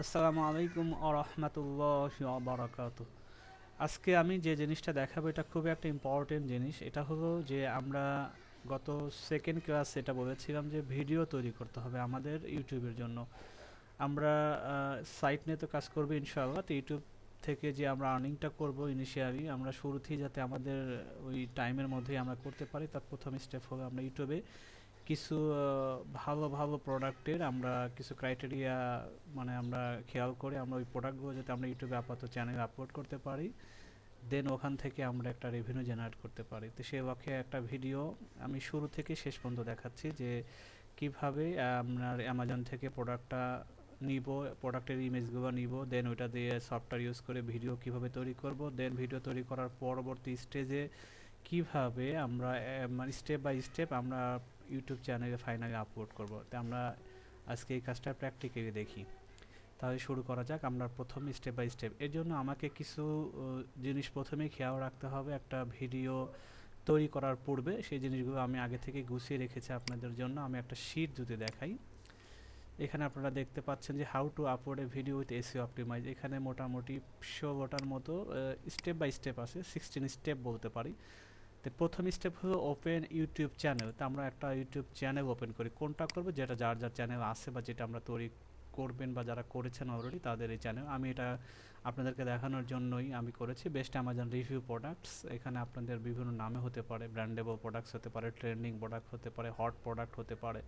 আসসালামু আলাইকুম আ রহমাতুল্লাহি ওয়া বারাকাতুহু। আজকে আমি যে জিনিসটা দেখাবো এটা খুবই একটা ইম্পর্টেন্ট জিনিস। এটা হলো যে আমরা গত সেকেন্ড ক্লাস এটা বলেছিলাম যে ভিডিও তৈরি করতে হবে আমাদের ইউটিউবের জন্য। আমরা সাইট নিয়ে তো কাজ করবো ইনশাআল্লাহ। তো ইউটিউব থেকে যে আমরা আর্নিংটা করব ইনিশিয়ালি আমরা শুরুতেই যাতে আমাদের ওই টাইমের মধ্যেই আমরা করতে পারি তার প্রথম স্টেপ হলো আমরা ইউটিউবে কিছু ভালো ভালো প্রোডাক্টের আমরা কিছু ক্রাইটেরিয়া মানে আমরা খেয়াল করে আমরা ওই প্রোডাক্টগুলো যাতে আমরা ইউটিউবে আপাতত চ্যানেলে আপলোড করতে পারি, দেন ওখান থেকে আমরা একটা রেভিনিউ জেনারেট করতে পারি। তো সেই লক্ষ্যে একটা ভিডিও আমি শুরু থেকে শেষ পর্যন্ত দেখাচ্ছি যে কিভাবে আপনার অ্যামাজন থেকে প্রোডাক্টটা নিব, প্রোডাক্টের ইমেজগুলো নিব, দেন ওইটা দিয়ে সফটওয়্যার ইউজ করে ভিডিও কিভাবে তৈরি করব, দেন ভিডিও তৈরি করার পরবর্তী স্টেজে কিভাবে আমরা মানে স্টেপ বাই স্টেপ আমরা ইউটিউব চ্যানেলে ফাইনালি আপলোড করব। তো আমরা আজকে এই কাজটা প্র্যাকটিক্যালি দেখি। তাহলে শুরু করা যাক আমরা প্রথম স্টেপ বাই স্টেপ। এর জন্য আমাকে কিছু জিনিস প্রথমেই খেয়াল রাখতে হবে একটা ভিডিও তৈরি করার পূর্বে। সেই জিনিসগুলো আমি আগে থেকে গুছিয়ে রেখেছি আপনাদের জন্য। আমি একটা শীট যদি দেখাই, এখানে আপনারা দেখতে পাচ্ছেন যে how to upload a video with SEO optimise. এখানে মোটামুটি ১৬টার মতো স্টেপ বাই স্টেপ আছে, 16 স্টেপ বলতে পারি। তো প্রথম স্টেপ হলো ওপেন ইউটিউব চ্যানেল। তো আমরা একটা ইউটিউব চ্যানেল ওপেন করি। কোনটা করব? যেটা যার যার চ্যানেল আছে বা যেটা আমরা তৈরি করবেন বা যারা করেছেন অলরেডি তাদের এই চ্যানেল। আমি এটা আপনাদেরকে দেখানোর জন্যই আমি করেছি বেস্ট অ্যামাজন রিভিউ প্রোডাক্টস। এখানে আপনাদের বিভিন্ন নামে হতে পারে, ব্র্যান্ডেবল প্রোডাক্টস হতে পারে, ট্রেন্ডিং প্রোডাক্ট হতে পারে, হট প্রোডাক্ট হতে পারে,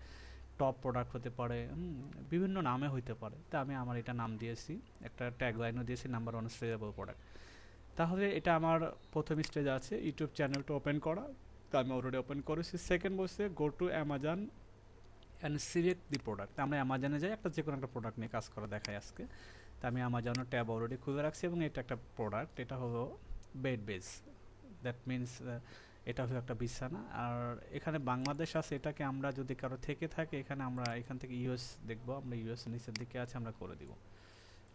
টপ প্রোডাক্ট হতে পারে, বিভিন্ন নামে হইতে পারে। তো আমি আমার এটা নাম দিয়েছি, একটা ট্যাগলাইনও দিয়েছি নাম্বার ওয়ান সেলেবল প্রোডাক্ট। তাহলে এটা আমার প্রথম স্টেজ আছে ইউটিউব চ্যানেলটা ওপেন করা। তো আমি অলরেডি ওপেন করেছি। সেকেন্ড বলছে go to Amazon and select the product. আমরা অ্যামাজনে যাই, একটা যে কোনো একটা প্রোডাক্ট নিয়ে কাজ করা দেখাই আজকে। তো আমি অ্যামাজনের ট্যাব অলরেডি খুলে রাখছি এবং এটা একটা প্রোডাক্ট, এটা হলো বেড বেজ। দ্যাট মিনস এটা হলো একটা বিছানা। আর এখানে বাংলাদেশ আছে, এটাকে আমরা যদি কারো থেকে থাকে এখানে আমরা এখান থেকে ইউএস দেখবো। আমরা ইউএস নিচের দিকে আছে, আমরা করে দিব।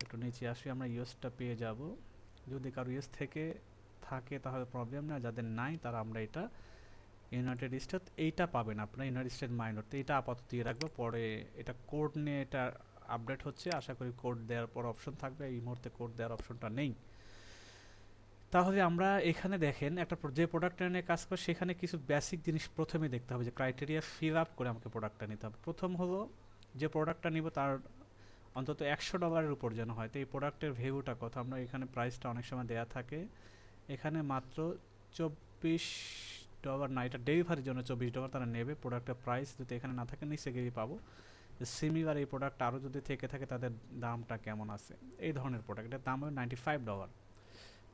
একটু নিচে আসি, আমরা ইউএসটা পেয়ে যাব। যদি কারো ইউএস থেকে থাকে তাহলে প্রবলেম না, যাদের নাই তারা আমরা এটা ইউনাইটেড স্টেট এইটা পাবেন আপনারা ইউনাইটেড স্টেট মাইনর। তো এটা আপাতত দিয়ে রাখবো, পরে এটা কোড নিয়ে এটা আপডেট হচ্ছে, আশা করি কোড দেওয়ার পর অপশন থাকবে। এই মুহূর্তে কোড দেওয়ার অপশনটা নেই। তাহলে আমরা এখানে দেখেন একটা যে প্রোডাক্টটা নিয়ে কাজ করে সেখানে কিছু বেসিক জিনিস প্রথমে দেখতে হবে, যে ক্রাইটেরিয়া ফিল আপ করে আমাকে প্রোডাক্টটা নিতে হবে। প্রথম হলো যে প্রোডাক্টটা নিব তার অন্তত $100 উপর যেন হয়। তো এই প্রোডাক্টের ভ্যালুটা কত, আমরা এখানে প্রাইসটা অনেক সময় দেয়া থাকে, এখানে মাত্র $24 না, এটা ডেলিভারির জন্য $24 তারা নেবে। প্রোডাক্টের প্রাইস যদি এখানে না থাকে নিচে গিয়ে পাবো সিমিলার এই প্রোডাক্ট আরও যদি থেকে থাকে তাদের দামটা কেমন আছে। এই ধরনের প্রোডাক্ট এটার দাম হবে $95।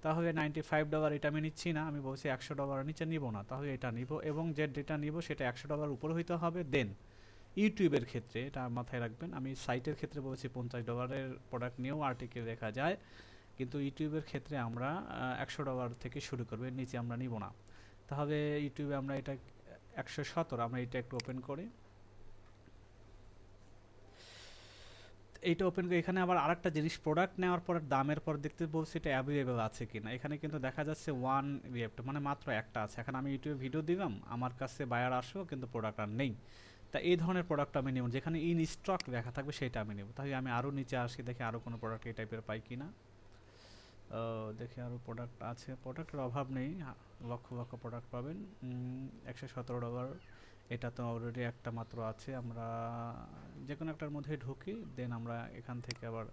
তাহলে $95 এটা আমি নিচ্ছি না, আমি বলছি $100 নিচে নিব না, তাহলে এটা নিব। এবং যে ডেটা নিব সেটা $100 উপরে হইতে হবে। দেন ইউটিউবের ক্ষেত্রে এটা মাথায় রাখবেন, আমি সাইটের ক্ষেত্রে বলেছি $50 প্রোডাক্ট নিয়েও আর্টিকেল দেখা যায়, কিন্তু ইউটিউবের ক্ষেত্রে আমরা $100 থেকে শুরু করবো, এর নিচে আমরা নিব না। তাহলে ইউটিউবে আমরা এটা 117, আমরা এটা একটু ওপেন করি। এইটা ওপেন করে এখানে আবার আরেকটা জিনিস, প্রোডাক্ট নেওয়ার পর দামের পর দেখতে বলছি এটা অ্যাভেলেবেল আছে কিনা। এখানে কিন্তু দেখা যাচ্ছে ওয়ান লেফট, মানে মাত্র একটা আছে। এখন আমি ইউটিউবে ভিডিও দিলাম, আমার কাছে বায়ার আসলো কিন্তু প্রোডাক্ট আর নেই। তা এই ধরনের প্রোডাক্ট আমি নেব, যেখানে ইন স্টক লেখা থাকবে সেটা আমি নেব। তাহলে আমি আরও নিচে আসি, দেখি আরও কোনো প্রোডাক্ট এই টাইপের পাই কিনা। দেখি আরও প্রোডাক্ট আছে, প্রোডাক্টের অভাব নেই, লক্ষ লক্ষ প্রোডাক্ট পাবেন। $117, এটা তো অলরেডি একটা মাত্র আছে। আমরা যে কোনো একটার মধ্যে ঢুকি, দেন আমরা এখান থেকে আবার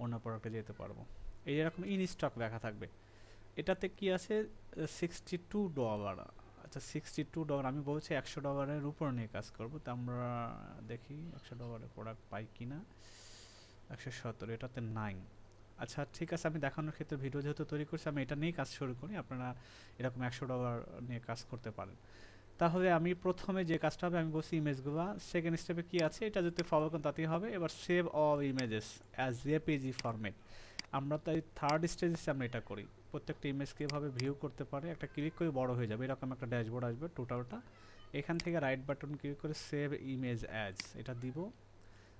অন্য প্রোডাক্টে যেতে পারবো। এই এরকম ইন স্টক লেখা থাকবে। এটাতে কি আছে? $62। আচ্ছা $62, আমি বলছি $100 উপর নিয়ে কাজ করবো। তো আমরা দেখি $100 প্রোডাক্ট পাই কিনা। 117, এটাতে নাই। আচ্ছা ঠিক আছে, আমি দেখানোর ক্ষেত্রে ভিডিও যেহেতু তৈরি করছি আমি এটা নিয়েই কাজ শুরু করি, আপনারা এরকম $100 নিয়ে কাজ করতে পারেন। তাহলে আমি প্রথমে যে কাজটা হবে, আমি বলছি ইমেজগুলো। সেকেন্ড স্টেপে কি আছে এটা যদি ফলো করেন তাতেই হবে। এবার save all images as JPG format. আমরা তাই থার্ড স্টেজে আমরা এটা করি, প্রত্যেকটা ইমেজকে এভাবে ভিউ করতে পারে, একটা ক্লিক করে বড় হয়ে যাবে, এরকম একটা ড্যাশবোর্ড আসবে টোটালটা। এখান থেকে রাইট বাটন ক্লিক করে সেভ ইমেজ অ্যাজ এটা দিব।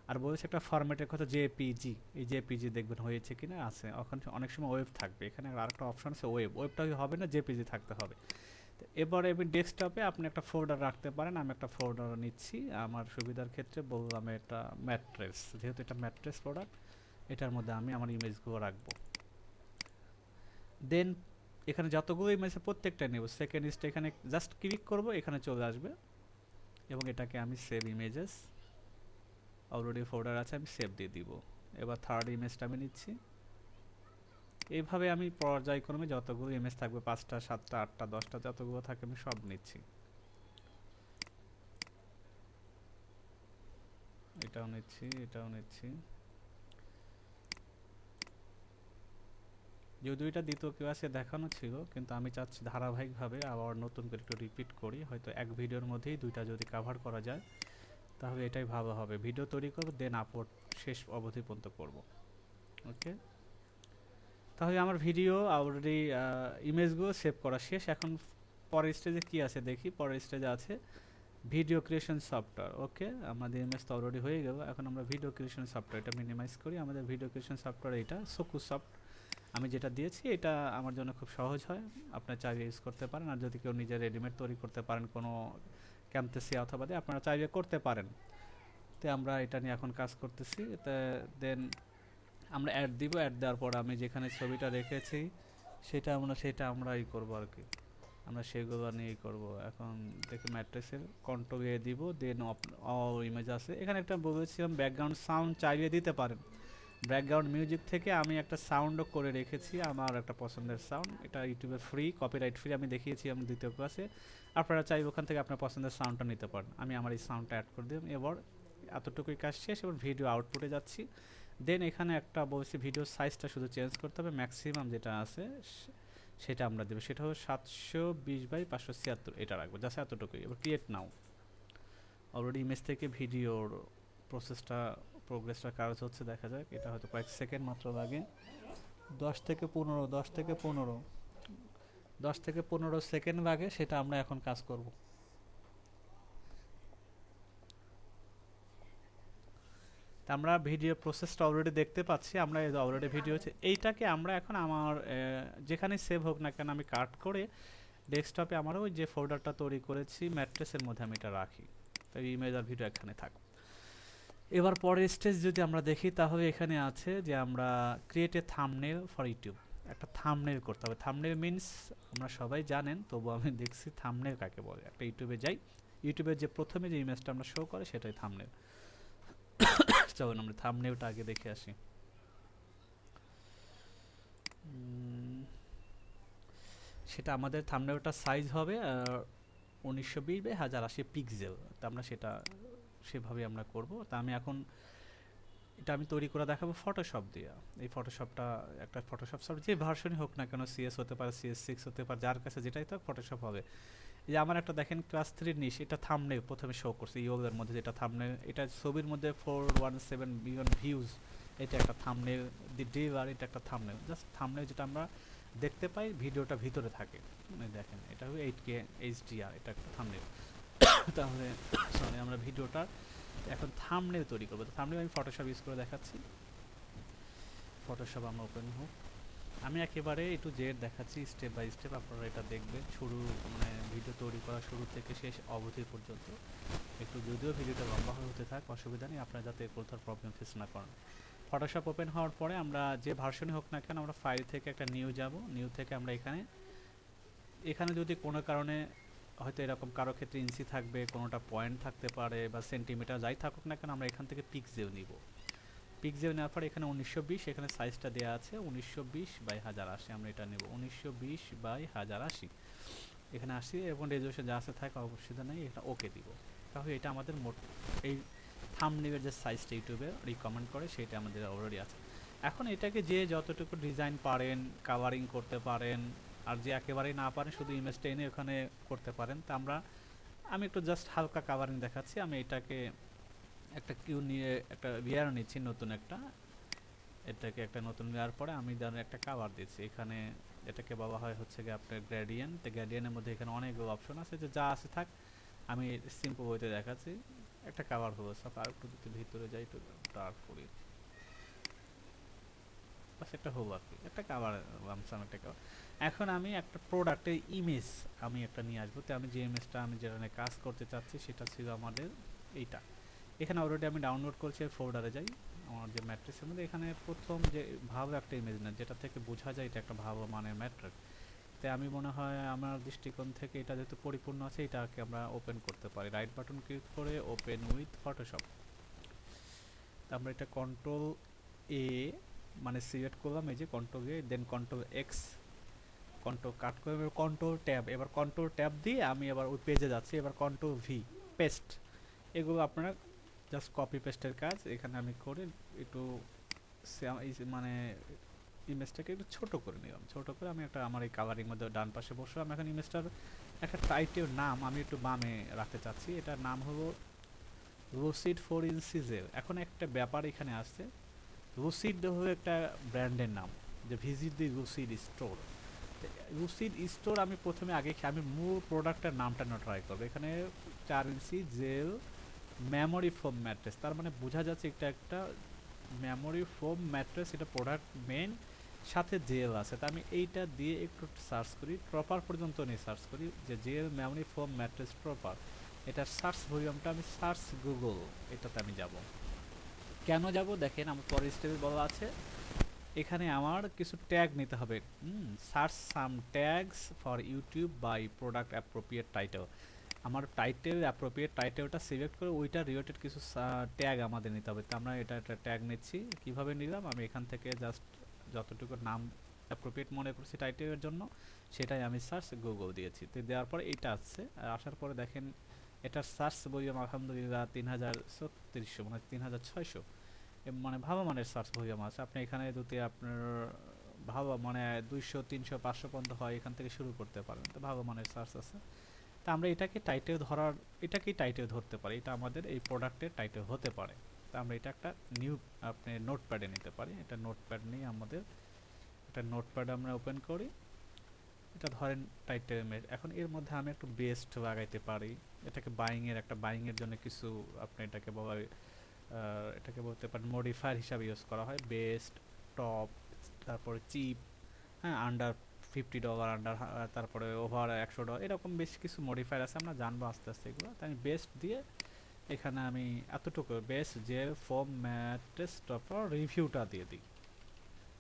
আর বলেছে একটা ফরম্যাটের কথা, জেপিজি। এই জেপিজি দেখবেন হয়েছে কিনা, আছে। ওখানে অনেক সময় ওয়েব থাকবে, এখানে আরেকটা অপশন আছে ওয়েব, ওয়েবটা হবে না, জেপিজি থাকতে হবে। এবার আমি ডেস্কটপে আপনি একটা ফোল্ডার রাখতে পারেন, আমি একটা ফোল্ডার নিচ্ছি আমার সুবিধার ক্ষেত্রে। বললাম এটা ম্যাট্রেস, যেহেতু এটা ম্যাট্রেস প্রোডাক্ট এটার মধ্যে আমি আমার ইমেজগুলো রাখবো। দেন এখানে যতগুলো ইমেজ প্রত্যেকটা নেব, সেকেন্ড স্টে এখানে জাস্ট ক্লিক করব, এখানে চলে আসবে এবং এটাকে আমি সেভ ইমেজেস, অলরেডি ফোল্ডার আছে, আমি সেভ দিয়ে দিব। এবার থার্ড ইমেজটা আমি নিচ্ছি। এইভাবে আমি পর্যায়ক্রমে যতগুলো ইমেজ থাকবে 5টা 7টা 8টা 10টা যতগুলো থাকে আমি সব নিচ্ছি। এটাও নিচ্ছি, এটাও নিচ্ছি। যদিও এটা দ্বিতীয় ক্লাসে দেখানো ছিল, কিন্তু আমি চাচ্ছি ধারাবাহিকভাবে আবার নতুন করে একটু রিপিট করি। হয়তো এক ভিডিওর মধ্যেই দুইটা যদি কভার করা যায় তাহলে এটাই ভালো হবে। ভিডিও তৈরি করব, দেন আপলোড শেষ অবধি পর্যন্ত করব। ওকে, তাহলে আমার ভিডিও অলরেডি ইমেজগুলো সেভ করা শেষ। এখন পরের স্টেজে কি আছে দেখি। পরের স্টেজে আছে ভিডিও ক্রিয়েশন সফটওয়্যার। ওকে, আমাদের ইমেজ তো অলরেডি হয়ে গেল। এখন আমরা ভিডিও ক্রিয়েশন সফটওয়্যার এটা মিনিমাইজ করি। আমাদের ভিডিও ক্রিয়েশন সফটওয়্যার এটা সোকুসফট আমি যেটা দিয়েছি, এটা আমার জন্য খুব সহজ হয়, আপনারা চাইলে ইউজ করতে পারেন। আর যদি কেউ নিজে রেডিমেড তৈরি করতে পারেন কোনো ক্যামতেসিয়া অথবা দিয়ে, আপনারা চাইলে করতে পারেন। তো আমরা এটা নিয়ে এখন কাজ করতেছি। দেন আমরা অ্যাড দিব। অ্যাড দেওয়ার পর আমি যেখানে ছবিটা রেখেছি সেটা আমরা ই করবো আর কি, আমরা সেগুলো নিয়েই করব। এখন দেখি ম্যাট্রিক্সের কন্ট্রোল এ দিব, দেন অল ইমেজ আছে। এখানে একটা বলেছিলাম ব্যাকগ্রাউন্ড সাউন্ড চাইলে দিতে পারেন। ব্যাকগ্রাউন্ড মিউজিক থেকে আমি একটা সাউন্ডও করে রেখেছি, আমার একটা পছন্দের সাউন্ড। এটা ইউটিউবে ফ্রি, কপিরাইট ফ্রি, আমি দেখিয়েছি আমি দ্বিতীয় ক্লাসে। আপনারা চাইলে ওখান থেকে আপনার পছন্দের সাউন্ডটা নিতে পারেন। আমি আমার এই সাউন্ডটা অ্যাড করে দিলাম। এবার এতটুকুই কাজ শেষ। এবার ভিডিও আউটপুটে যাচ্ছি। দেন এখানে একটা বলছি ভিডিও সাইজটা শুধু চেঞ্জ করতে হবে, ম্যাক্সিমাম যেটা আছে সেটা আমরা দেবো। সেটা হলো 720x576, এটা রাখবো, জাস্ট এতটুকুই। এবার ক্রিয়েট নাও। অলরেডি ইমেজ থেকে ভিডিওর প্রোগ্রেসটা কাজ হচ্ছে, দেখা যাক। এটা হয়তো কয়েক সেকেন্ড মাত্র লাগে, 10 থেকে 15 সেকেন্ড লাগে, সেটা আমরা এখন কাজ করব। আমরা ভিডিও প্রসেসটা অলরেডি দেখতে পাচ্ছি। আমরা অলরেডি ভিডিও হচ্ছে, এইটাকে আমরা এখন আমার যেখানে সেভ হোক না কেন আমি কাট করে ডেস্কটপে আমার ওই যে ফোল্ডারটা তৈরি করেছি ম্যাট্রিক্সের মধ্যে আমি এটা রাখি। তাই ইমেজ আর ভিডিও এখানে থাক। এবার পরের স্টেজ যদি আমরা দেখি তাহলে এখানে আছে যে আমরা create a thumbnail for YouTube. একটা থাম্বনেল করতে হবে। থাম্বনেল মিনস আমরা সবাই জানেন, তবু আমি দেখছি থাম্বনেল কাকে বলে। একটা ইউটিউবে যাই, ইউটিউবের যে প্রথমে যে ইমেজটা আমরা শো করে সেটাই থাম্বনেল। চলুন আমরা থাম্বনেলটা আগে দেখে আসি। সেটা আমাদের থাম্বনেলটার সাইজ হবে 1920x1080 পিক্সেল। তা আমরা সেটা সেভাবে আমরা করব। তা আমি এখন এটা আমি তৈরি করে দেখাবো ফটোশপ দিয়ে। এই ফটোশপটা একটা ফটোশপ সফট যে ভার্সনই হোক না কেন, সিএস হতে পারে, CS6 হতে পারে, যার কাছে যেটাই থাক ফটোশপ হবে। এই যে আমার একটা দেখেন ক্লাস 3 নিশ, এটা থাম্বনেল প্রথমে শো করছে ইয়োগের মধ্যে, যেটা থাম্বনেল, এটা ছবির মধ্যে 417 বিলিয়ন ভিউজ, এটা একটা থাম্বনেল। দি ডিভার, এটা একটা থাম্বনেল। জাস্ট থাম্বনেল যেটা আমরা দেখতে পাই ভিডিওটা ভিতরে থাকে, মানে দেখেন এটা হবে 8K HDR, এটা একটা থাম্বনেল। তাহলে সরি, আমরা ভিডিওটা এখন থাম্বনেল তৈরি করবো। তো থাম্বনেল আমি ফটোশপ ইউজ করে দেখাচ্ছি। ফটোশপ আমরা ওপেন হোক, আমি একেবারে একটু জেড দেখাচ্ছি স্টেপ বাই স্টেপ, আপনারা এটা দেখবেন শুরু মানে ভিডিও তৈরি করা শুরু থেকে শেষ অবধি পর্যন্ত। একটু যদিও ভিডিওটা লম্বা হতে থাক অসুবিধা নেই, আপনারা যাতে কোথাও প্রবলেম ফেস না করেন। ফটোশপ ওপেন হওয়ার পরে আমরা যে ভার্সনই হোক না কেন, আমরা ফাইল থেকে একটা নিউ যাব। নিউ থেকে আমরা এখানে যদি কোনো কারণে হয়তো এরকম কারো ক্ষেত্রে ইঞ্চি থাকবে, কোনোটা পয়েন্ট থাকতে পারে বা সেন্টিমিটার, যাই থাকুক না কেন, আমরা এখান থেকে পিক্সেল নিব। পিক্সেল নেওয়ার পর এখানে 1920, এখানে সাইজটা দেওয়া আছে 1920x1080, আমরা এটা নেব 1920x1080। এখানে আসি এবং রেজুলেশন যা আছে থাকে অসুবিধা নেই, এটা ওকে দিব। তাহলে এটা আমাদের মোট এই থাম্বনেলের যে সাইজটা ইউটিউবে রিকমেন্ড করে সেটা আমাদের অলরেডি আছে। এখন এটাকে যে যতটুকু ডিজাইন পারেন কাভারিং করতে পারেন, আর যে একেবারেই না পারেন শুধু ইমেজটা এনে ওখানে করতে পারেন। তা আমি একটু জাস্ট হালকা কাভারিং দেখাচ্ছি। আমি এটাকে একটা কিউ নিয়ে একটা লেয়ার নিচ্ছি, নতুন এটাকে একটা নতুন লেয়ার পরে আমি ধরেন একটা কাভার দিচ্ছি। এখানে এটাকে বলা হয় হচ্ছে গিয়ে আপনার গ্রেডিয়েন্ট। তো গ্রেডিয়েন্টের মধ্যে এখানে অনেকগুলো অপশন আছে, যে যা আছে থাক, আমি সিম্পল বইতে দেখাচ্ছি। একটা কাভার হলো সব, আর একটু যদি ভিতরে যাই একটু ডার্ক করি, বাস একটা হলো আর কি, একটা কাভার লামসাম একটা কাভার। এখন আমি একটা প্রোডাক্টের ইমেজ আমি একটা নিয়ে আসবো। তো আমি যে ইমেজটা আমি যেটা নিয়ে কাজ করতে চাচ্ছি সেটা ছিল আমাদের এইটা। এখানে অলরেডি আমি ডাউনলোড করছি, ফোল্ডারে যাই আমার যে ম্যাট্রিক্সের মধ্যে। এখানে প্রথম যে ভালো একটা ইমেজ না, যেটা থেকে বোঝা যায় এটা একটা ভালো মানের ম্যাট্রিক্স, তাই আমি মনে হয় আমার দৃষ্টিকোণ থেকে এটা যেহেতু পরিপূর্ণ আছে, এটাকে আমরা ওপেন করতে পারি। রাইট বাটন ক্লিক করে ওপেন উইথ ফটোশপ। আমরা এটা কন্ট্রোল এ মানে সিলেক্ট করলাম, এই যে কন্ট্রোল এ, দেন কন্ট্রোল এক্স, কন্ট্রোল কাট করে কন্ট্রোল ট্যাব, এবার কন্ট্রোল ট্যাব দিয়ে আমি এবার ওই পেজে যাচ্ছি। এবার কন্ট্রোল ভি পেস্ট, এগুলো আপনারা জাস্ট কপি পেস্টের কাজ এখানে আমি করে একটু মানে ইমেজটাকে একটু ছোট করে নিলাম। ছোট করে আমি একটা আমার এই কালারিং মধ্যে ডান পাশে বসলাম। এখন ইমেজটার একটা টাইটেল নাম আমি একটু বামে রাখতে চাচ্ছি, এটার নাম হলো লুসিড 4 ইঞ্চি জেল। এখন একটা ব্যাপার এখানে আসছে, লুসিড হলো একটা ব্র্যান্ডের নাম, যে visit the lucid store. Lucid store আমি প্রথমে আমি মূল প্রোডাক্টের নামটা না ট্রাই করবো। এখানে 4 ইঞ্চি জেল মেমোরি ফোম ম্যাট্রেস, তার মানে বোঝা যাচ্ছে এটা একটা মেমোরি ফোম ম্যাট্রেস, এটা প্রোডাক্ট মেন, সাথে জেল আছে। তা আমি এইটা দিয়ে একটু সার্চ করি, প্রপার পর্যন্ত নিয়ে সার্চ করি যে gel memory foam mattress proper. এটার সার্চ ভলিউমটা আমি সার্চ গুগল, এটাতে আমি যাব। কেন যাব দেখেন, আমার পরের স্টেপে বলা আছে এখানে আমার কিছু ট্যাগ নিতে হবে। Search some tags for YouTube by product appropriate title. আমার টাইটেল অ্যাপ্রোপ্রিয়েট টাইটেলটা সিলেক্ট করে ওইটা রিলেটেড কিছু ট্যাগ আমাদের নিতে হবে। তো আমরা এটা একটা ট্যাগ নিচ্ছি। কিভাবে নিলাম, আমি এখান থেকে জাস্ট যতটুকু নাম অ্যাপ্রোপ্রিয়েট মনে করছি টাইটেলের জন্য, সেটাই আমি সার্চ গুগল দিয়েছি। তো দেওয়ার পরে এইটা আসছে, আসার পরে দেখেন এটার সার্চ ভলিউম আলহামদুলিল্লাহ 3336, মানে 3600, মানে ভালো মানের সার্চ ভলিউম আছে। আপনি এখানে যদি আপনার ভালো মানে 200 300 500 পর্যন্ত হয়, এখান থেকে শুরু করতে পারেন। তো ভালো মানের সার্চ আছে। তা আমরা এটাকে টাইটেল ধরার, এটাকেই টাইটেল ধরতে পারি, এটা আমাদের এই প্রোডাক্টের টাইটেল হতে পারে। তা আমরা এটা একটা নিউ আপনি নোটপ্যাডে নিতে পারি। এটা নোটপ্যাড নিয়ে আমাদের একটা নোটপ্যাড আমরা ওপেন করি, এটা ধরেন টাইটেল ইমেজ। এখন এর মধ্যে আমি একটু বেস্ট লাগাইতে পারি, এটাকে একটা বাইং এর জন্য কিছু আপনি এটাকে বলা, এটাকে বলতে পারেন মডিফায়ার হিসাবে ইউজ করা হয়। বেস্ট, টপ, তারপরে চিপ, হ্যাঁ, আন্ডার $50, আন্ডার, তারপরে ওভার $100, এরকম বেশ কিছু মডিফায়ার আছে, আমরা জানবো আস্তে আস্তে এগুলো। তাই আমি বেস্ট দিয়ে এখানে আমি এতটুকু best gel foam mattress topper রিভিউটা দিয়ে দিই।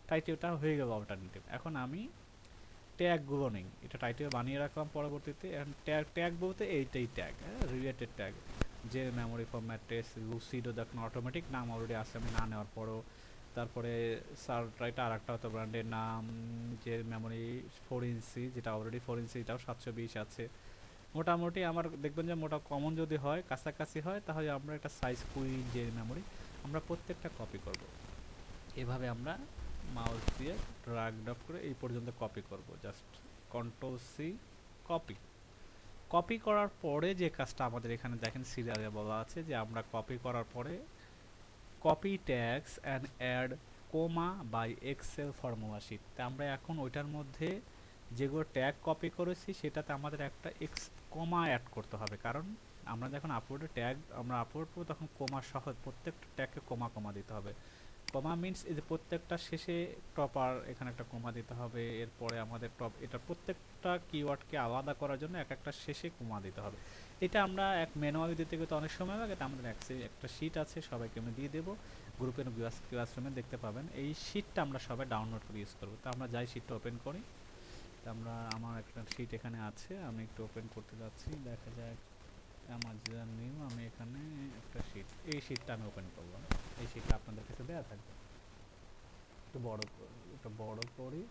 টাইটেলটা হয়ে গেল অল্টারনেটিভ। এখন আমি ট্যাগগুলো নেই, এটা টাইটেল বানিয়ে রাখলাম পরবর্তীতে। এখন ট্যাগ বলতে এইটাই ট্যাগ, হ্যাঁ, রিলেটেড ট্যাগ। যে মেমোরি ফোম ম্যাট্রেস লুসিডো দেখুন অটোমেটিক নাম অলরেডি আছে আমি না নেওয়ার পরও। তারপরে সারটা আর একটা হয়তো ব্র্যান্ডের নাম, যে মেমোরি 4 ইঞ্চি, যেটা অলরেডি 4 ইঞ্চি, এটাও 720 আছে। মোটামুটি আমার দেখবেন যে মোটা কমন যদি হয়, কাছাকাছি হয়, তাহলে আমরা একটা সাইজ কুইন যে মেমোরি আমরা প্রত্যেকটা কপি করব। এভাবে আমরা মাউস দিয়ে ড্রাগ ড্রপ করে এই পর্যন্ত কপি করব। Just control C, copy. Copy করার পরে যে কাজটা আমাদের এখানে দেখেন সিরিয়ালে বলা আছে যে আমরা কপি করার পরে copy tags and add comma by Excel formula sheet. তা আমরা এখন ওইটার মধ্যে যেগুলো ট্যাগ কপি করেছি সেটাতে আমাদের একটা কোমা অ্যাড করতে হবে, কারণ আমরা যখন ট্যাগ আমরা আপলোড করবো তখন কোমা সহ প্রত্যেকটা ট্যাগকে কোমা কোমা দিতে হবে। কমা মিনস এই যে প্রত্যেকটা শেষে টপার, এখানে একটা কমা দিতে হবে। এরপরে আমাদের এটা প্রত্যেকটা কিওয়ার্ডকে আলাদা করার জন্য একটা শেষে কমা দিতে হবে। এটা আমরা এক ম্যানুয়ালি দিতে গেলে তো অনেক সময় লাগে, এটা আমাদের একটা শিট আছে, সবাইকে আমি দিয়ে দেবো। গ্রুপের ক্লাসরুমে দেখতে পাবেন। এই শিটটা আমরা সবাই ডাউনলোড করে ইউজ করবো। তো আমরা যাই শিটটা ওপেন করি। তো আমার একটা শিট এখানে আছে, আমি একটু ওপেন করতে যাচ্ছি, দেখা যায় অ্যামাজন নিউ, আমি এখানে একটা শিট, এই শিটটা আমি ওপেন করলাম। এই শিটটা আপনাদের কাছে দেওয়া থাকবে, একটু বড় করি।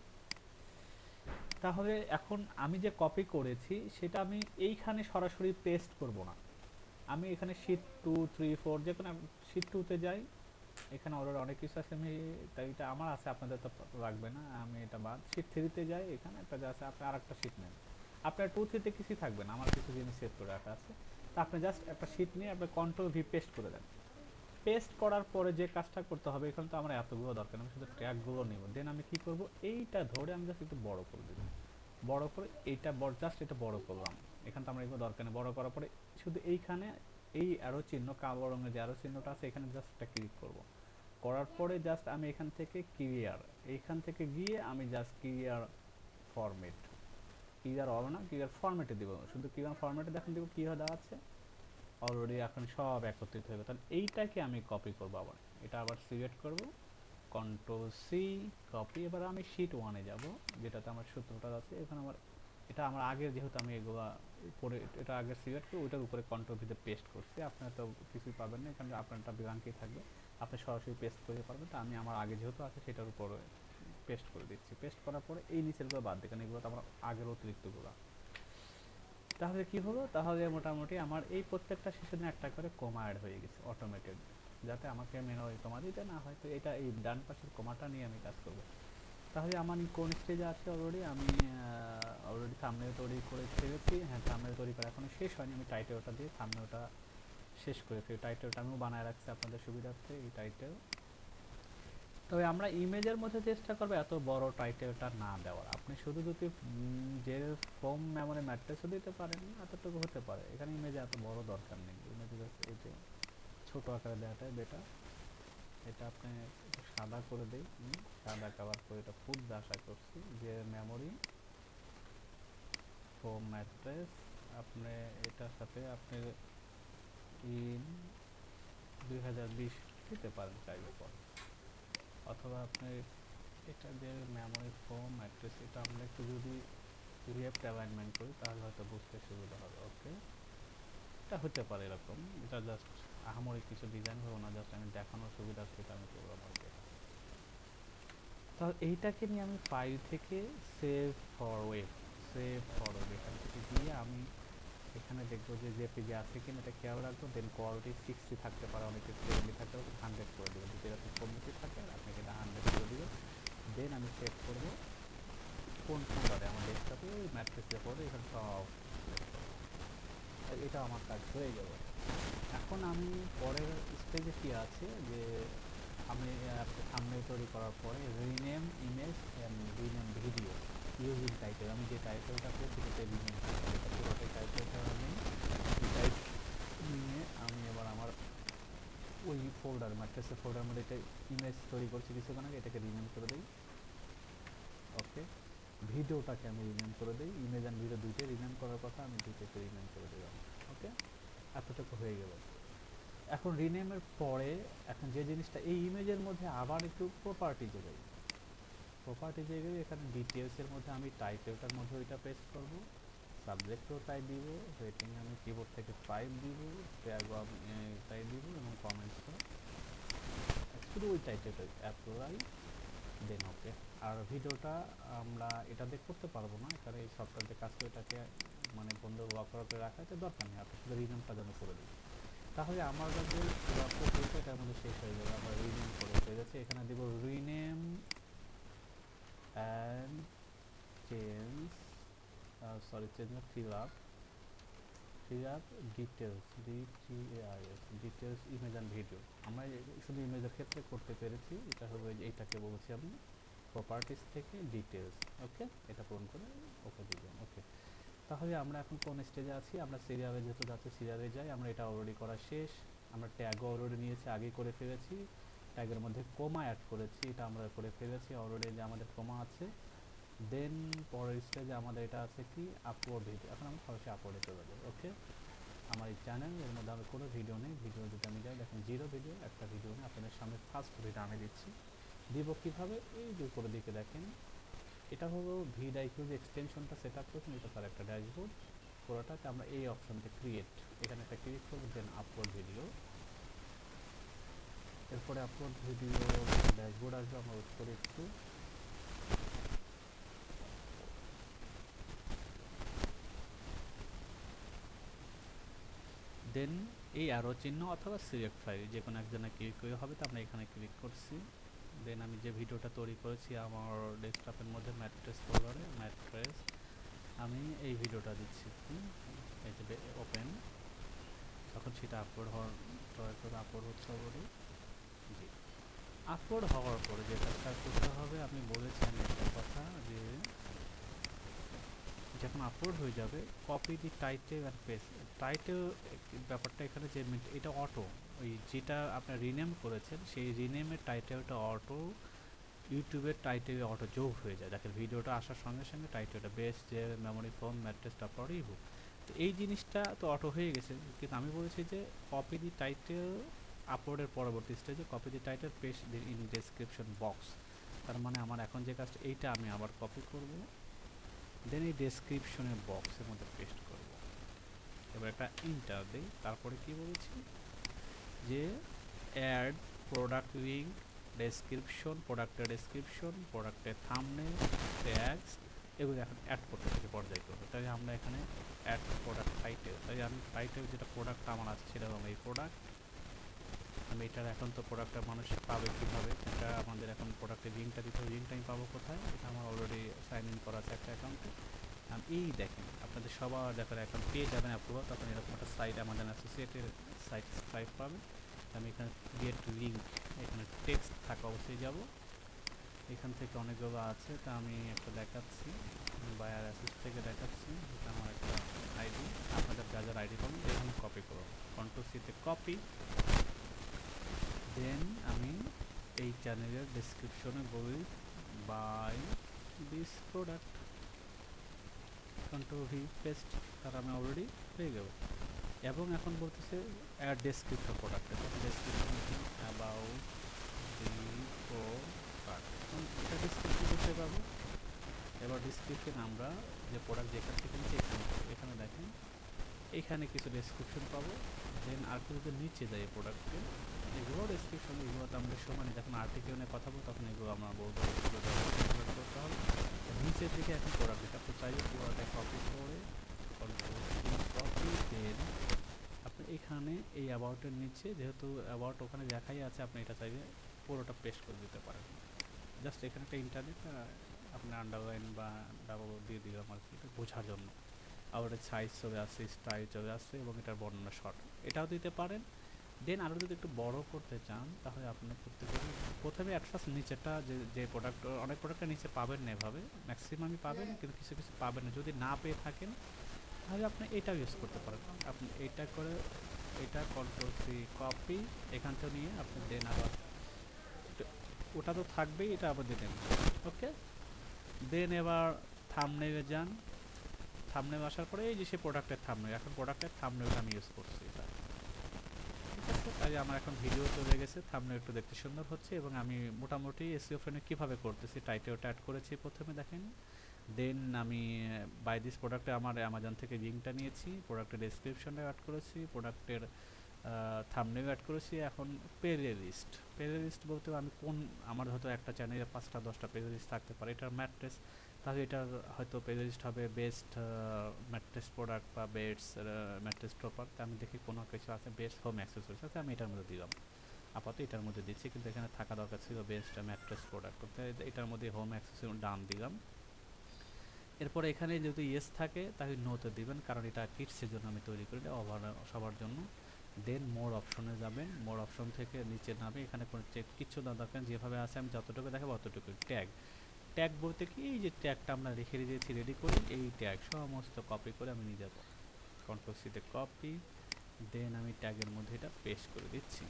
তাহলে এখন আমি যে কপি করেছি সেটা আমি এইখানে সরাসরি পেস্ট করব না, আমি এখানে শিট 2 3 4 যে কোনো শিট 2 তে যাই। এখানে অলরেডি অনেক কিছু আছে, আমি তাই এটা আমার আছে, আপনাদের তো লাগবে না, আমি এটা বাদ। শিট 3 তে যাই, এখানে একটা যা আছে, আপনি আরেকটা শিট নেন। আপনার 2 3 তে কিছুই থাকবে না, আমার কিছু জিনিস সেভ করে রাখা আছে। তা আপনি জাস্ট একটা শিট নিয়ে আপনি কন্ট্রোল ভি পেস্ট করে দেন। পেস্ট করার পরে যে কাজটা করতে হবে, এখানে তো আমার এতগুলো দরকার, আমি শুধু ট্যাগগুলো নিব। দেন আমি কি করব, এইটা ধরে আমি জাস্ট একটু বড় করে দেব, বড় করে এইটা জাস্ট এটা বড় করলাম। এখানে তো আমরা এগুলো দরকার নেই। বড় করার পরে শুধু এইখানে এই অ্যারো চিহ্ন, কালো রঙের যে অ্যারো চিহ্নটা আছে, এখানে জাস্ট একটা ক্লিক করব। করার পরে জাস্ট আমি এখান থেকে ক্লিয়ার, এইখান থেকে গিয়ে আমি just clear format, clear all না, ক্লিয়ার ফরম্যাটে দিব। শুধু ক্লিয়ার ফরম্যাটে দেখেন দিব কি দেওয়া আছে, অলরেডি এখন সব একত্রিত হয়ে গেল। তাহলে এইটাকে আমি কপি করবো, আবার এটা আবার সিলেক্ট করব, কন্ট্রোল সি, কপি। এবার আমি শিট ওয়ানে যাব, যেটাতে আমার সূত্রটা আছে। এখানে আমার এটা আমার আগের, যেহেতু আমি এগুলো উপরে এটা আগে সিলেক্ট করে ওইটার উপরে কন্ট্রোল ভিতে পেস্ট করছি। আপনারা তো কিছুই পাবেন না এখানে, আপনারটা ব্ল্যাঙ্কই থাকবে, আপনি সরাসরি পেস্ট করে পারবেন। তো আমি আমার আগে যেহেতু আছে সেটার উপরে পেস্ট করে দিচ্ছি। পেস্ট করার পরে এই নিচেরগুলো বাদ দিই, কারণ এগুলো তো আমার আগের অতিরিক্তগুলো। তাহলে কি হলো, তাহলে মোটামুটি আমার এই প্রত্যেকটা সেশনে একটা করে কমা অ্যাড হয়ে গেছে অটোমেটেড, যাতে আমাকে ম্যানুয়ালি কমা দিতে না হয়। তো এটা এই ডান পাশের কমাটা নিয়ে আমি কাজ করব। তাহলে আমার কোন স্টেজে আছে অলরেডি, আমি অলরেডি থাম্বনেল তৈরি করে ফেলেছি। হ্যাঁ, থাম্বনেল তৈরি করা এখনো শেষ হয়নি, আমি টাইটেলটা দিয়ে থাম্বনেলটা শেষ করে ফেলি। টাইটেলটা আমিও বানায় রাখছি আপনাদের সুবিধার্থে, এই টাইটেল। তবে আমরা ইমেজের মধ্যে চেষ্টা করবো এত বড় টাইটেলটা না দেওয়ার। আপনি শুধু যদি যে ফর্ম মেমোরি ম্যাট্রিক্সও দিতে পারেন, এতটুকু হতে পারে। এখানে ইমেজে এত বড় দরকার নেই, ইমেজে এই যে ছোট আকারে দেওয়াটাই বেটার। এটা আপনি একটু সাদা করে দেই, সাদা কালার করে এটা ফুটবে আশা করছি। যে মেমোরি ফর্ম ম্যাট্রিক্স, আপনি এটার সাথে আপনি ইন 2020 দিতে পারেন চাইলে পর, অথবা আপনি এটা যে মেমোরি ফর্ম ম্যাট্রিক্স, এটা আমরা একটু যদি লেফট অ্যালাইনমেন্ট করি তাহলে হয়তো বুঝতে সুবিধা হবে। ওকে, এটা হতে পারে এরকম, এটা জাস্ট আহামরি কিছু ডিজাইন হবো না, জাস্ট আমি দেখানোর সুবিধার্থে এটা আমি করলাম আর কি। তাহলে এইটাকে নিয়ে আমি ফাইল থেকে save for web, save for web এখান থেকে দিয়ে আমি এখানে দেখবো যে জেপিজি আছে কিনা এটা খেয়াল রাখবো। দেন কোয়ালিটি 60 থাকতে পারে, অনেকে 70 থাকতে পারে, 100 করে দেবেন। যদি এরকম কমিটি থাকে আপনি এটা 100 করে দেবেন। দেন আমি সেভ করবো কোন ফোল্ডারে, আমার ডেস্কটপে ওই ম্যাট্রিক্সে পড়ে এখানে সব সিলেক্ট করবো। এটা আমার কাজ হয়ে গেল। এখন আমি পরের স্টেজে কি আছে, যে আমি থাম্বনেল তৈরি করার পরে rename image and rename video using title, আমি যে টাইটেলটা পেয়েছি সেটা রিনেম করবো। এটা পুরোটাই টাইটেলটা নেই, এই টাইপ নিয়ে আমি এবার আমার ওই ফোল্ডার ম্যাট্রিক্সের ফোল্ডার মধ্যে এটা ইমেজ তৈরি করছি কিছুক্ষণ আগে, এটাকে রিনেম করে দিই। ওকে, ভিডিওটাকে আমি রিনেম করে দিই। ইমেজ অ্যান্ড ভিডিও দুইটাই রিনেম করার কথা, আমি দুইটাকে রিনেম করে দিলাম। ওকে, এতটুকু হয়ে গেল। এখন রিনেমের পরে এখন যে জিনিসটা এই ইমেজের মধ্যে আবার একটু প্রপার্টিজে যাই। প্রপার্টিজে গেলে এখানে ডিটেলসের মধ্যে আমি টাইটেলটার মধ্যে ওইটা পেস্ট করব, সাবজেক্টও তাই দিব, রেটিং আমি কিবোর্ড থেকে 5 দিব, ট্যাগও আমি তাই দিব, এবং কমেন্টসও শুধু ওই টাইটেলটা অ্যাপ্লাই, দেন ওকে। আর ভিডিওটা আমরা এটা দিয়ে করতে পারবো না, এখানে এই সফটওয়্যার দিয়ে কাজ করে এটাকে মানে বন্ধ লক করে রাখা, এটা দরকার নেই, আপনি শুধু রিনেমটা যেন করে দিই। তাহলে আমার যে প্রক্রিয়াটা এটার মধ্যে শেষ হয়ে যাবে। আমরা রিনেম করে হয়ে যাচ্ছে, এখানে দিব rename and change, sorry change না, fill up details, DTIS details image and video. আমরা শুধু ইমেজের ক্ষেত্রে করতে পেরেছি, এটা হবে এইটাকে বলছি আমি প্রপার্টিস থেকে ডিটেলস। ওকে, এটা পূরণ করে ওকে দিবেন। ওকে, তাহলে আমরা এখন কোন স্টেজে আছি, আমরা সিরিয়ালে যেহেতু যাচ্ছি সিরিয়ালে যাই। আমরা এটা অলরেডি করা শেষ, আমরা ট্যাগও অলরেডি নিয়েছি, আগে করে ফেলেছি। ট্যাগের মধ্যে কোমা অ্যাড করেছি, এটা আমরা করে ফেলেছি অলরেডি, যে আমাদের কোমা আছে। দেন পরের স্টেজে আমাদের এটা আছে কি আপলোড ভিডিও, এখন আমি সরাসরি আপলোডে চলে যাবো। ওকে, আমার এই চ্যানেল এর মধ্যে আমার কোনো ভিডিও নেই, ভিডিও যদি আমি যাই দেখেন জিরো ভিডিও, একটা ভিডিও নেই। আপনাদের সামনে ফার্স্ট ভিডিও আমি দিচ্ছি, দিব কীভাবে, এই যে উপরের দিকে দেখেন, এটা হলো ভিডআইকিউ যে এক্সটেনশনটা সেট আপ করছেন, এটা তার একটা ড্যাশবোর্ড। পুরোটাতে আমরা এই অপশনতে ক্রিয়েট, এখানে একটা ক্লিক করব, দেন আপলোড ভিডিও। এরপরে আপলোড ভিডিও ড্যাশবোর্ড আসবে, আমরা ওয়েট করি একটু। দেন এই অ্যারো চিহ্ন অথবা সিলেক্ট ফাইল যে কোনো একজনে ক্লিক করে হবে, তো আমরা এখানে ক্লিক করছি। দেন আমি যে ভিডিওটা তৈরি করেছি আমার ডেস্কটপের মধ্যে ম্যাট্রেস ফোল্ডারে, ম্যাট্রেস আমি এই ভিডিওটা দিচ্ছি, এই যে ওপেন। তখন সেটা আপলোড হওয়ার আপলোড হচ্ছে অলরেডি। জি, আপলোড হওয়ার পরে যে কাজটা করতে হবে, আমি বলেছি আমি একটা কথা, যে যখন আপলোড হয়ে যাবে copy the title and paste. Title ব্যাপারটা এখানে যে এটা অটো, ওই যেটা আপনার রিনেম করেছেন সেই রিনেমের টাইটেলটা অটো ইউটিউবের টাইটেলে অটো যোগ হয়ে যায়। দেখেন ভিডিওটা আসার সঙ্গে সঙ্গে টাইটেলটা বেস্ট যে মেমোরি ফোন ম্যাট্রেস তারপরেই হোক, তো এই জিনিসটা তো অটো হয়ে গেছে, কিন্তু আমি বলেছি যে কপি দি টাইটেল আপলোডের পরবর্তী স্টেজে copy the title paste in description box. তার মানে আমার এখন যে কাজটা এইটা আমি আবার কপি করব, দেন এই ডেসক্রিপশনের বক্সের মধ্যে পেস্ট করব। এবার একটা ইন্টার দিই, তারপরে কি বলছি যে অ্যাড প্রোডাক্ট লিঙ্ক, ডেসক্রিপশন, প্রোডাক্টের ডেসক্রিপশন, প্রোডাক্টের থাম্বনেল, ট্যাগস, এগুলো এখন অ্যাড করতে থেকে পর্যায়ক্রমে। তাই আমরা এখানে অ্যাড প্রোডাক্ট টাইটেল, তাই আমি টাইটেল যেটা প্রোডাক্ট আমার আছে সেটা হলো এই প্রোডাক্ট। আমি এটার এখন তো প্রোডাক্টটা মানুষ পাবে কীভাবে, এটা আমাদের এখন প্রোডাক্টের লিঙ্কটা দিতে হবে। লিঙ্কটা আমি পাবো কোথায়? এটা আমার অলরেডি সাইন ইন করা আছে একটা অ্যাকাউন্টে। এই দেখেন আপনাদের সবার দেখার এখন পেয়ে যাবেন অ্যাপ্রুভাল, তখন এরকম একটা সাইট আমাদের অ্যাসোসিয়েটেড সাইট সাইট পাবেন। আমি এখানে ক্রিয়েট লিঙ্ক, এখানে টেক্সট থাকা অবশ্যই যাব। এখান থেকে অনেকগুলো আছে, তা আমি একটা দেখাচ্ছি, বায়ার অ্যাসেস থেকে দেখাচ্ছি। এটা আমার একটা আইডি, আপনাদের যা যার আইডি পাবেন এখানে কপি করব, কন্ট্রোল সিতে কপি। দেন আমি এই চ্যানেলের ডেসক্রিপশনে বলি by this product, control V paste, তার আমি অলরেডি পেয়ে গেল। এবং এখন বলতেছে অ্যাড ডেসক্রিপশন প্রোডাক্টের, ডেসক্রিপশন অ্যাবাউট দি প্রোডাক্ট, এটা ডেসক্রিপশন করতে পারবো। এবার ডিসক্রিপশন আমরা যে প্রোডাক্ট যেখান থেকে নিচ্ছি এখানে দেখেন এখানে কিছু ডেসক্রিপশন পাবো। দেন আর কিছু নিচে যাই প্রোডাক্টে, এগুলো ডেসক্রিপশন, এগুলো তো আমাদের সময় যখন আর্টিকেল নিয়ে কথা বলবো তখন এগুলো আমরা বলবো করতে হবে। নিচের দিকে এখন প্রোডাক্ট দিতে আপনি চাইলে পুরোটা কপি করে কপি, দেন আপনি এখানে এই অ্যাবাউটের নিচে যেহেতু অ্যাবাউট ওখানে দেখাই আছে, আপনি এটা চাইলে পুরোটা পেস্ট করে দিতে পারেন। জাস্ট এখানে একটা ইন্টারনেট আপনি আন্ডারলাইন বা ডাবল দিয়ে দিলাম আর কি, এটা বোঝার জন্য। আবার সাইজ চলে আসছে, স্টাইল চলে আসছে এবং এটার বর্ণনা শর্ট, এটাও দিতে পারেন। দেন আরও যদি একটু বড় করতে চান তাহলে আপনার করতে পারেন প্রথমে অ্যাট ফার্স্ট নিচেটা যে প্রোডাক্ট, অনেক প্রোডাক্টের নিচে পাবেন না এভাবে, ম্যাক্সিমামই পাবেন কিন্তু কিছু কিছু পাবেন না। যদি না পেয়ে থাকেন তাহলে আপনি এটাও ইউজ করতে পারেন। আপনি এটা করে এটা কন্ট্রোল সি কপি এখান থেকে নিয়ে আপনি দেন আবার ওটা তো থাকবেই, এটা আবার দিয়ে নেবেন। ওকে, দেন এবার থাম্বনেইলে যান, থাম্বনেইল আসার পরে এই যে সে প্রোডাক্টের থাম্বনেইল, এখন প্রোডাক্টের থাম্বনেইলটা আমি ইউজ করছি এটা, ঠিক আছে। তাই আমার এখন ভিডিও চলে গেছে, থাম্বনেইল একটু দেখতে সুন্দর হচ্ছে এবং আমি মোটামুটি এসইও ফ্রেমে কীভাবে করতেছি টাইটেলটা অ্যাড করেছি প্রথমে দেখেন। দেন আমি বাই দিস প্রোডাক্টে আমার অ্যামাজন থেকে লিঙ্কটা নিয়েছি, প্রোডাক্টের ডেসক্রিপশনটা অ্যাড করেছি, প্রোডাক্টের থাম্বনেইল অ্যাড করেছি। এখন পেজের লিস্ট, পেজের লিস্ট বলতে আমি কোন, আমার হয়তো একটা চ্যানেলে 5টা 10টা পেজের লিস্ট থাকতে পারে, এটার ম্যাট্রেস, তাহলে এটার হয়তো পেজের লিস্ট হবে বেস্ট ম্যাট্রেস প্রোডাক্ট বা বেস্ট ম্যাট্রেস টপার। তা আমি দেখি কোনো কিছু আছে বেস্ট হোম অ্যাক্সেসরিজ আছে, আমি এটার মধ্যে দিলাম, আপাতত এটার মধ্যে দিচ্ছি, কিন্তু এখানে থাকা দরকার ছিল বেস্ট ম্যাট্রেস প্রোডাক্ট, এটার মধ্যে হোম অ্যাক্সেসরি ডান দিলাম। এরপরে এখানে যদি ইয়েস থাকে তাহলে নোতে দিবেন, কারণ এটা কিডসের জন্য আমি তৈরি করি, ওভার সবার জন্য। দেন মোর অপশনে যাবেন, মোর অপশন থেকে নিচে নামে, এখানে কোনো চেক কিচ্ছু না দরকার, যেভাবে আছে আমি যতটুকু দেখাবো অতটুকু। ট্যাগ, ট্যাগ বলতে কি এই যে ট্যাগটা আমরা রেখে দিয়েছি রেডি করে, এই ট্যাগ সমস্ত কপি করে আমি নিয়ে যাবো, কন্ট্রোল সিতে কপি, দেন আমি ট্যাগের মধ্যে এটা পেস্ট করে দিচ্ছি।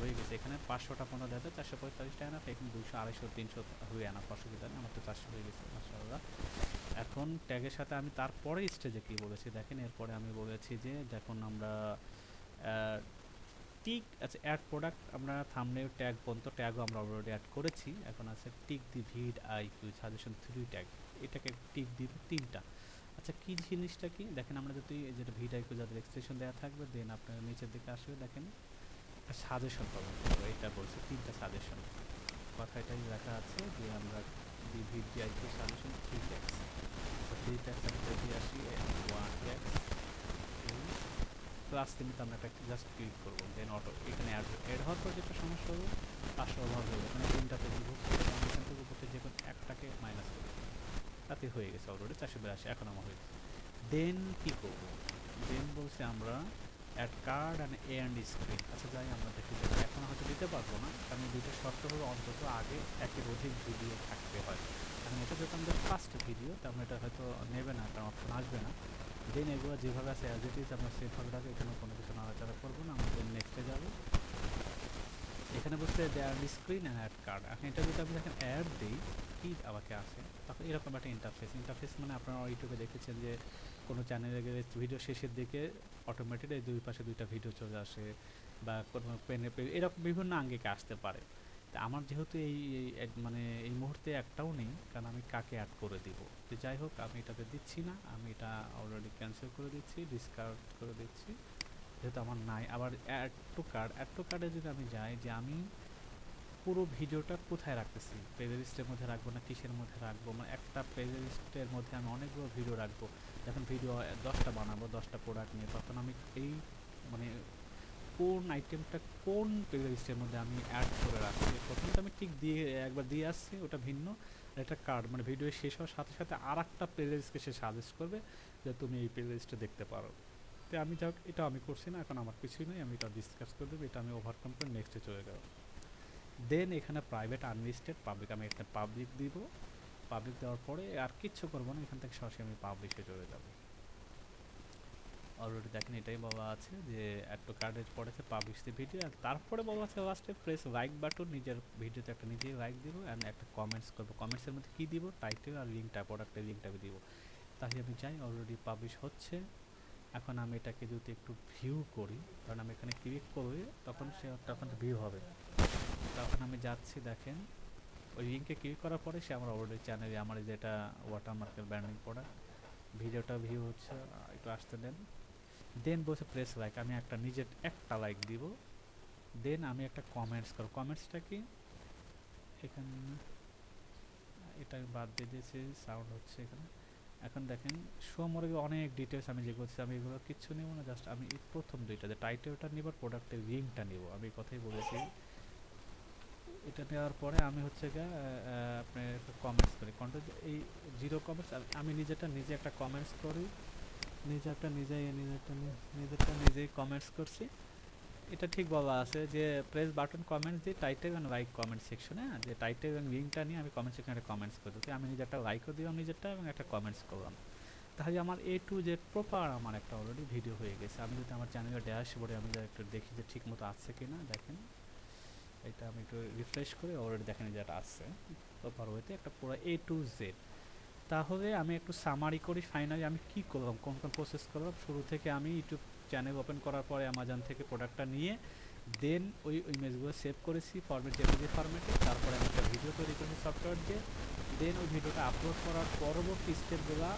হয়ে গেছে, এখানে 500টা পণ্য দেখা যায় 445 টাকা না, এখানে 200 250 300 হয়ে আনা, অসুবিধা নেই, আমার তো 400 হয়ে গেছে মাশাআল্লাহ। এখন ট্যাগের সাথে আমি তারপরে স্টেজে কি বলেছি দেখেন, এরপরে আমি বলেছি যে দেখুন আমরা টিক আছে অ্যাড প্রোডাক্ট, আমরা থাম্বনেইল ট্যাগ পর্যন্ত ট্যাগও আমরা অলরেডি অ্যাড করেছি। এখন আছে tick the vidIQ suggestion 3 tag, এটাকে টিক দিব 3টা। আচ্ছা কি জিনিসটা কি দেখেন, আমরা যদি যেটা ভিড আইকিউ যাদের এক্সটেনশন দেওয়া থাকবে, দেন আপনার নিচের দিকে আসবে দেখেন একটা সাজেশন পাবেন, এটা বলছে 3টা সাজেশন, কথা এটাই লেখা আছে যে আমরা the vidIQ suggestion 3 tags, 3 tags আমি যদি আসি 1 ট্যাগস ক্লাস লিমিট আমরা একটা জাস্ট ক্লিক করবো, দেন অটো এখানে অ্যাড হওয়ার পর যেটা সমস্যা হবে 500 ওভার হয়ে যাবে, মানে 3টাতে বিভক্ত করে আমি এখান থেকে উপরে যে কোনো একটাকে মাইনাস করি, তাতে হয়ে গেছে অলরেডি 482, এখন আমার হয়ে গেছে। দেন কী করবো, দেন বলছে আমরা add card and a end screen. আচ্ছা যাই আমরা দেখি, এখন হয়তো দিতে পারবো না, কারণ দুইটা শর্ত হলো অন্তত আগে একের অধিক ভিডিও থাকতে হয়, কারণ এটা যেহেতু আমাদের ফার্স্ট ভিডিও তেমন এটা হয়তো নেবে না, কারণ অপশন আসবে না। দেন এগুলো যেভাবে আছে অ্যাজ ইট ইজ আমরা সেভাবে রাখি, এখানে কোনো কিছু নাড়াচাড়া করবো না, আমাদের নেক্সটে যাবো। এখানে বলছে দেয়ার স্ক্রিন অ্যান্ড অ্যাড কার্ড। এখন এটা যদি আমি দেখেন অ্যাড দিই কি আমাকে আসে, তখন এরকম একটা ইন্টারফেস মানে আপনারা ইউটিউবে দেখেছেন যে কোনো চ্যানেলে গেলে ভিডিও শেষের দিকে অটোমেটিক এই দুই পাশে দুইটা ভিডিও চলে আসে, বা কোনো পেনে এরকম বিভিন্ন আঙ্গিকে আসতে পারে। তা আমার যেহেতু মানে এই মুহূর্তে একটাও নেই, কারণ আমি কাকে অ্যাড করে দিব। তো যাই হোক আমি এটাতে দিচ্ছি না, আমি এটা অলরেডি ক্যান্সেল করে দিচ্ছি, ডিসকার্ড করে দিচ্ছি, যেহেতু আমার নাই। আবার অ্যাড টু কার্ডে যদি আমি যাই যে আমি পুরো ভিডিওটা কোথায় রাখতেছি, প্লেলিস্টের মধ্যে রাখবো না কিসের মধ্যে রাখবো, মানে একটা প্লেলিস্টের মধ্যে আমি অনেকগুলো ভিডিও রাখবো, যখন ভিডিও 10টা বানাবো 10টা প্রোডাক্ট নিয়ে, তখন আমি এই মানে কোন আইটেমটা কোন প্লেলিস্টের মধ্যে আমি অ্যাড করে রাখছি, প্রথমে তো আমি ঠিক দিয়ে একবার দিয়ে আসছি, ওটা ভিন্ন। আর একটা কার্ড মানে ভিডিও শেষ হওয়ার সাথে সাথে আর একটা প্লেলিস্টকে সে সাজেস্ট করবে যে তুমি এই প্লেলিস্টে দেখতে পারো। তো আমি যাক এটা আমি করছি না, এখন আমার কিছুই নেই, আমি এটা ডিসকাস করে দেবো, এটা আমি ওভারকাম করে নেক্সটে চলে যাবো। দেন এখানে প্রাইভেট আনলিস্টেড পাবলিক, আমি এখানে পাবলিক দিব। পাবলিক দেওয়ার পরে আর কিচ্ছু করবো না, এখান থেকে সরাসরি আমি পাবলিশে চলে যাব। অলরেডি দেখেন এটাই বলা আছে যে অ্যাড টু কার্ডের পরে আছে পাবলিশ দি ভিডিও, আর তারপরে বলা আছে লাস্টে প্রেস লাইক বাটন, নিজের ভিডিওতে একটা নিজেই লাইক দিব অ্যান্ড একটা কমেন্টস করবো। কমেন্টসের মধ্যে কী দিব, টাইটেল আর লিঙ্কটা, প্রোডাক্টের লিঙ্কটা দিব। তাহলে আমি যাই, অলরেডি পাবলিশ হচ্ছে। এখন আমি এটাকে যদি একটু ভিউ করি, কারণ আমি এখানে ক্লিক করি তখন ভিউ হবে। তখন আমি যাচ্ছি, দেখেন ওই লিঙ্কে ক্লিক করার পরে সে আমার অলরেডি চ্যানেলে আমার যেটা ওয়াটারমার্কের ব্র্যান্ডিং প্রোডাক্ট ভিডিওটা ভিউ হচ্ছে, একটু আসতে দেন। দেন বসে প্রেস লাইক, আমি একটা নিজের একটা লাইক দিব। দেন আমি একটা কমেন্টস করব। কমেন্টসটা কি এখানে, এটা আমি বাদ দিয়ে দিয়েছি, সাউন্ড হচ্ছে এখানে। এখন দেখেন শো মোরে অনেক ডিটেলস আমি যেগুলো আমি এগুলো কিচ্ছু নেব না, জাস্ট আমি এই প্রথম দুইটা যে টাইটেলটা নিব আর প্রোডাক্টের লিঙ্কটা নিব, আমি কথাই বলেছি। এটা নেওয়ার পরে আমি হচ্ছে গিয়ে আপনার কমেন্টস করি, কন্টেন্ট এই জিরো কমেন্টস, আমি নিজে একটা কমেন্টস করি, নিজেরটা নিজেই কমেন্টস করছি। এটা ঠিক বলা আছে যে প্রেস বাটন কমেন্টস দিয়ে টাইটেল এবং লাইক কমেন্ট সেকশনে, যে টাইটেল এবং লিঙ্কটা নিয়ে আমি কমেন্ট সেকশনে একটা কমেন্টস করে দিই। আমি নিজে একটা লাইকও দিলাম নিজেরটা এবং একটা কমেন্টস করলাম। তাহলে আমার এ টু জেড প্রপার আমার একটা অলরেডি ভিডিও হয়ে গেছে। আমি যদি আমার চ্যানেলের ড্যাশবোর্ডে আমি একটু দেখি যে ঠিক মতো আছে কিনা, দেখেন এটা আমি একটু রিফ্রেশ করে অলরেডি দেখেন যে এটা আছে প্রপার ওয়েতে একটা পুরো এ টু জেড। তাহলে আমি একটু সামারি করি, ফাইনালি আমি কি করলাম, কোন কোন প্রসেস করলাম। শুরু থেকে আমি ইউটিউব চ্যানেল ওপেন করার পরে অ্যামাজন থেকে প্রোডাক্টটা নিয়ে দেন ওই ইমেজগুলো সেভ করেছি ফরম্যাট জেপিজি ফরম্যাটে, তারপরে আমি একটা ভিডিও তৈরি করেছি সফটওয়্যার দিয়ে। দেন ওই ভিডিওটা আপলোড করার পরবর্তী স্টেপগুলো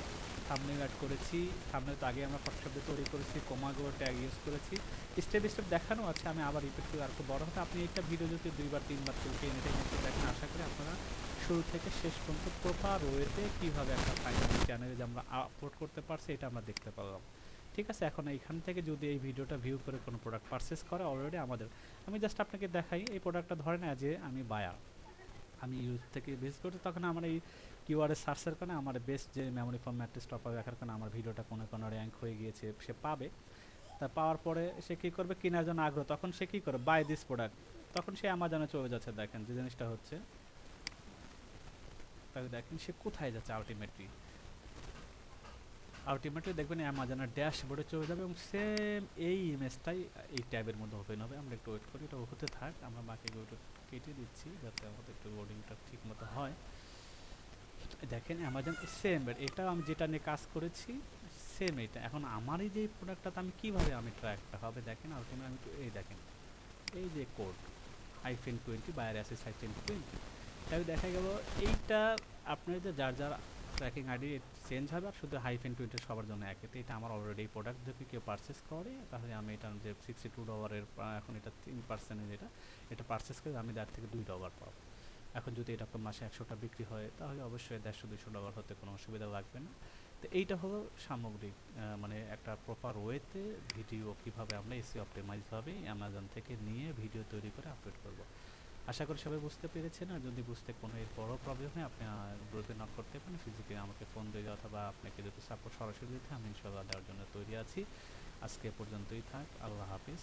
থাম্বনেল অ্যাড করেছি। থাম্বনেল তো আগে আমরা ফটোশপ দিয়ে তৈরি করেছি, কোমাগো ট্যাগ ইউজ করেছি, স্টেপ স্টেপ দেখানো আছে। আমি আবার রিপিট করে আর খুব বড় হতে আপনি একটা ভিডিও যদি 2বার 3বার চলছে এনিটাইম মতো দেখেন, আশা করি আপনারা শুরু থেকে শেষ পর্যন্ত প্রপার ওয়েতে কীভাবে একটা ফাইনাল চ্যানেলে যে আমরা আপলোড করতে পারছি এটা আমরা দেখতে পারলাম। ঠিক আছে, এখন এইখান থেকে যদি এই ভিডিওটা ভিউ করে কোনো প্রোডাক্ট পারচেস করে অলরেডি আমাদের, আমি জাস্ট আপনাকে দেখাই এই প্রোডাক্টটা ধরেন যে আমি বায়ার, আমি ইউজ থেকে বেস করছি, তখন আমার এই কিওয়ার্ডে সার্চের কারণে আমার বেস্ট যে মেমোরি ফর্ম ম্যাট্রিক্স টপ রাখার কারণে আমার ভিডিওটা কোনো কোনো র্যাঙ্ক হয়ে গিয়েছে, সে পাবে। তা পাওয়ার পরে সে কী করবে, কেনার জন্য আগ্রহ, তখন সে কী করে বাই দিস প্রোডাক্ট, তখন সে অ্যামাজনে চলে যাচ্ছে। দেখেন যে জিনিসটা হচ্ছে, তাহলে দেখেন সে কোথায় যাচ্ছে, আলটিমেটলি দেখবেন অ্যামাজনের ড্যাশবোর্ডে চলে যাবে এবং সেম এই ইমেজটাই এই ট্যাবের মধ্যে ওপেন হবে। আমরা একটু ওয়েট করি, এটা হতে থাক, আমরা বাকিগুলো একটু কেটে দিচ্ছি যাতে আমাদের একটু লোডিংটা ঠিক মতো হয়। দেখেন অ্যামাজন সেম এটা আমি যেটা নিয়ে কাজ করেছি সেম এটা। এখন আমার এই যে প্রোডাক্টটাতে আমি কীভাবে আমি ট্র্যাকটা হবে দেখেন, আলটিমেটলি আমি এই দেখেন এই যে কোড -20 বায়ার অ্যাসেস -20, তাই দেখা গেল এইটা আপনার যে যার যার ট্র্যাকিং আইডি চেঞ্জ হবে, আর শুধু -20 সবার জন্য একই। তো এটা আমার অলরেডি এই প্রোডাক্ট যদি কেউ পারচেস করে, তাহলে আমি এটা যে $62 এখন এটা 3% এটা পারচেস করে আমি তার থেকে $2 পাবো। এখন যদি এটা মাসে 100টা বিক্রি হয় তাহলে অবশ্যই $150-200 হতে কোনো অসুবিধা লাগবে না। তো এইটা হলো সামগ্রিক মানে একটা প্রপার ওয়েতে ভিডিও কীভাবে আমরা এসি অপটিমাইজভাবে অ্যামাজন থেকে নিয়ে ভিডিও তৈরি করে আপলোড করব। আশা করি সবাই বুঝতে পেরেছেন। আর যদি বুঝতে কোনো এর বড় প্রবলেম হয় আপনি গ্রুপে নক করতে পারেন, ফিজিক্যালি আমাকে ফোন দিয়ে অথবা আপনাকে যদি সাপোর্ট সরাসরি দিতে আমি ইনশাআল্লাহ দেওয়ার জন্য তৈরি আছি। আজকে পর্যন্তই থাক, আল্লাহ হাফিজ।